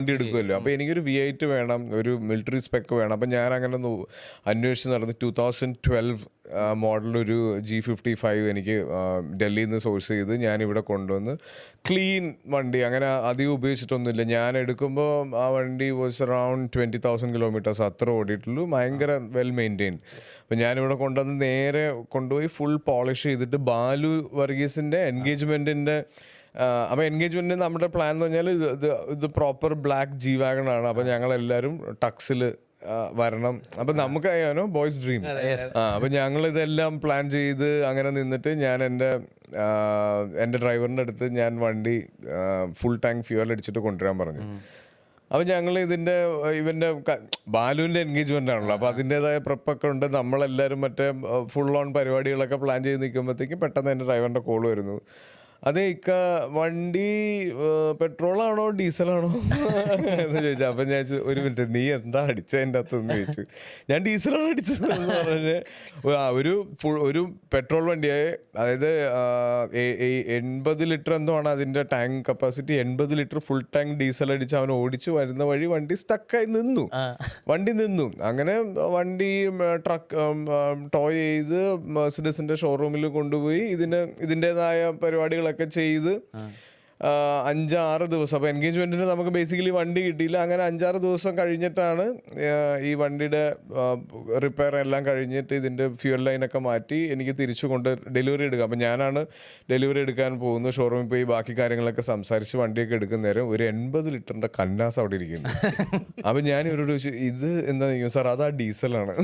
വണ്ടി എടുക്കുമല്ലോ. അപ്പോൾ എനിക്കൊരു V8 വേണം, ഒരു മിലിറ്ററി സ്പെക്ക് വേണം. അപ്പം ഞാൻ അങ്ങനെ അന്വേഷിച്ച് നടന്ന് 2012 മോഡലൊരു G55 എനിക്ക് ഡൽഹിയിൽ നിന്ന് സോഴ്സ് ചെയ്ത് ഞാനിവിടെ കൊണ്ടുവന്ന് ക്ലീൻ വണ്ടി. അങ്ങനെ അധികം ഉപയോഗിച്ചിട്ടൊന്നുമില്ല. ഞാൻ എടുക്കുമ്പോൾ ആ വണ്ടി വാസ് അറൗണ്ട് 20,000 കിലോമീറ്റേഴ്സ് അത്ര ഓടിയിട്ടുള്ളൂ. ഭയങ്കര വെൽ മെയിൻറ്റെയിൻഡ്. അപ്പം ഞാനിവിടെ കൊണ്ടുവന്ന് നേരെ കൊണ്ടുപോയി ഫുൾ പോളിഷ് ചെയ്തിട്ട് ബാലു വർഗീസിൻ്റെ എൻഗേജ്മെൻറ്റിൻ്റെ അപ്പോൾ എൻഗേജ്മെൻറ്റിന് നമ്മുടെ പ്ലാൻ എന്ന് പറഞ്ഞാൽ ഇത് പ്രോപ്പർ ബ്ലാക്ക് ജി വാഗണാണ്. അപ്പോൾ ഞങ്ങളെല്ലാവരും ടക്സിൽ വരണം. അപ്പം നമുക്ക് അറിയാനോ ബോയ്സ് ഡ്രീം. അപ്പം ഞങ്ങളിതെല്ലാം പ്ലാൻ ചെയ്ത് അങ്ങനെ നിന്നിട്ട് ഞാൻ എൻ്റെ ഡ്രൈവറിൻ്റെ അടുത്ത് ഞാൻ വണ്ടി ഫുൾ ടാങ്ക് ഫ്യൂവൽ അടിച്ചിട്ട് കൊണ്ടുവരാൻ പറഞ്ഞു. അപ്പം ഞങ്ങൾ ഇവൻ്റെ ബാലുവിൻ്റെ എൻഗേജ്മെൻ്റ് ആണല്ലോ. അപ്പോൾ അതിൻ്റേതായ പ്രിപ്പൊക്കെ ഉണ്ട്. നമ്മളെല്ലാവരും മറ്റേ ഫുൾ ഓൺ പരിപാടികളൊക്കെ പ്ലാൻ ചെയ്ത് നിൽക്കുമ്പോഴത്തേക്കും പെട്ടെന്ന് എൻ്റെ ഡ്രൈവറിൻ്റെ കോൾ വരുന്നു. അതെ ഇക്ക, വണ്ടി പെട്രോളാണോ ഡീസലാണോ എന്ന് ചോദിച്ചു. അപ്പം ഞാൻ ഒരു മിനിറ്റ്, നീ എന്താ അടിച്ചതിൻ്റെ അകത്തെന്ന് ചോദിച്ചു. ഞാൻ ഡീസലാണ് അടിച്ചതെന്ന് പറഞ്ഞ് ഒരു പെട്രോൾ വണ്ടിയായ, അതായത് 80 ലിറ്റർ എന്തോ ആണ് അതിൻ്റെ tank capacity. 80 litre full tank diesel അടിച്ച് അവൻ ഓടിച്ചു വരുന്ന വഴി വണ്ടി സ്റ്റക്കായി നിന്നു. അങ്ങനെ വണ്ടി ടോയ് ചെയ്ത് മെർസിഡസിൻ്റെ ഷോറൂമിൽ കൊണ്ടുപോയി ഇതിൻ്റെതായ പരിപാടികളൊക്കെ ചെയ്ത് 5-6 ദിവസം. അപ്പോൾ എൻഗേജ്മെൻറ്റിന് നമുക്ക് ബേസിക്കലി വണ്ടി കിട്ടിയില്ല. അങ്ങനെ 5-6 ദിവസം കഴിഞ്ഞിട്ടാണ് ഈ വണ്ടിയുടെ റിപ്പയർ എല്ലാം കഴിഞ്ഞിട്ട് ഇതിൻ്റെ ഫ്യൂൽ ലൈനൊക്കെ മാറ്റി എനിക്ക് തിരിച്ചു കൊണ്ട് ഡെലിവറി എടുക്കുക. അപ്പം ഞാനാണ് ഡെലിവറി എടുക്കാൻ പോകുന്നത്. ഷോറൂമിൽ പോയി ബാക്കി കാര്യങ്ങളൊക്കെ സംസാരിച്ച് വണ്ടിയൊക്കെ എടുക്കുന്ന നേരം ഒരു 80 ലിറ്ററിൻ്റെ കന്നാസ് അവിടെ ഇരിക്കുന്നു. അപ്പം ഞാൻ ഇവരോട് ചോദിച്ചു, ഇത് എന്താ സാർ? അതാ ഡീസലാണ്.